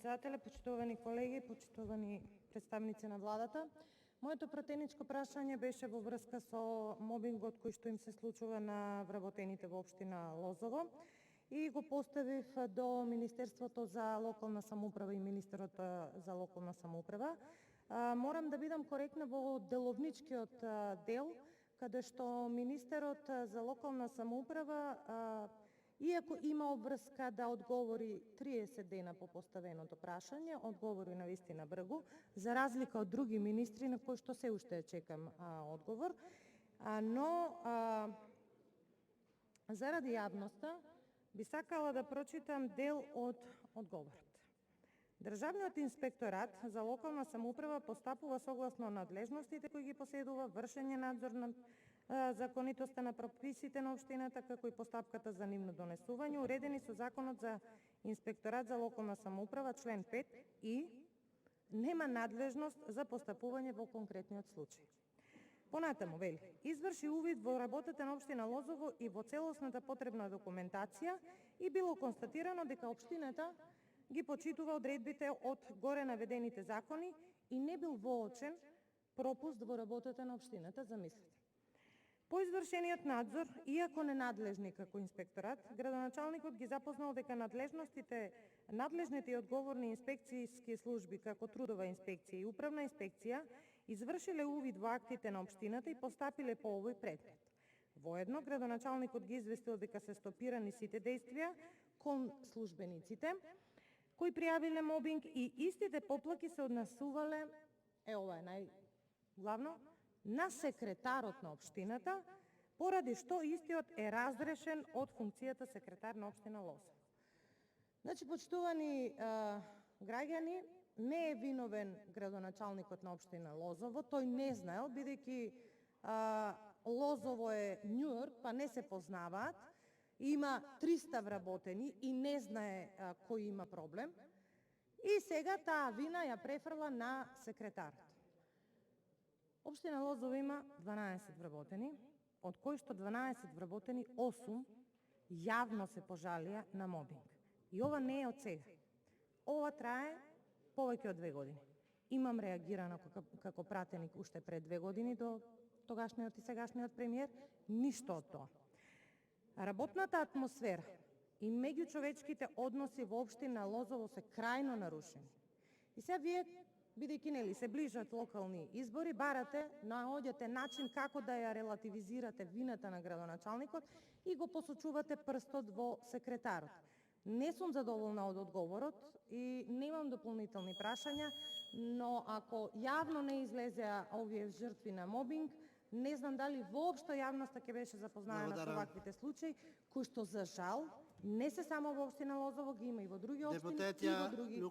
председателе, почитувани колеги, почитувани представници на владата. Моето пратеничко прашање беше во врска со мобингот кој што им се случува на вработените во општина Лозово и го поставив до Министерството за локална самоуправа и министерот за локална самоуправа. Морам да бидам коректна во деловничкиот дел, каде што министерот за локална самоуправа иако има обврска да одговори 30 дена по поставеното прашање, одговори на вистина брзо, за разлика од други министри на кои што се уште чекам одговор. Но заради јавноста би сакала да прочитам дел од одговорот. Државниот инспекторат за локална самоуправа постапува согласно надлежностите кои ги поседува, вршење надзор на законитоста на прописите на општината, како и постапката за нивно донесување, уредени со Законот за инспекторат за локална самоуправа, член 5, и нема надлежност за постапување во конкретниот случај. Понатаму вели: изврши увид во работата на општина Лозово и во целосната потребна документација и било констатирано дека општината ги почитува одредбите од горе наведените закони и не бил воочен пропуст во работата на општината, замислете. По извршениот надзор, иако ненадлежни како инспекторат, градоначалникот ги запознал дека надлежните и одговорни инспекцијски служби како трудова инспекција и управна инспекција извршиле увид во актите на општината и постапиле по овој предмет. Воедно, градоначалникот ги известил дека се стопирани сите действија кон службениците кои пријавиле мобинг и истите поплаки се однесувале, ова е најглавно, на секретарот на општината, поради што истиот е разрешен од функцијата секретар на општина Лозово. Значи, почитувани граѓани, не е виновен градоначалникот на општина Лозово, тој не знаел, бидејќи Лозово е Њујорк, па не се познаваат, има 300 вработени и не знае кој има проблем, и сега таа вина ја префрла на секретарот. Општина Лозово има 12 вработени, од кои што 12 вработени, 8 јавно се пожалија на мобинг. И ова не е од сега. Ова трае повеќе од 2 години. Имам реагирано како пратеник уште пред 2 години до тогашниот и сегашниот премиер, ништо од тоа. Работната атмосфера и меѓучовечките односи во општина Лозово се крајно нарушени. И сега вие, бидејќи се ближат локални избори, наоѓате начин како да ја релативизирате вината на градоначалникот и го посочувате прстот во секретарот. Не сум задоволна од одговорот и немам дополнителни прашања, но ако јавно не излезеа овие жртви на мобинг, не знам дали воопшто јавноста ќе беше запознаена со ваквите случаи, кои што за жал не се само во општина Лозово, ги има и во други општини и во други.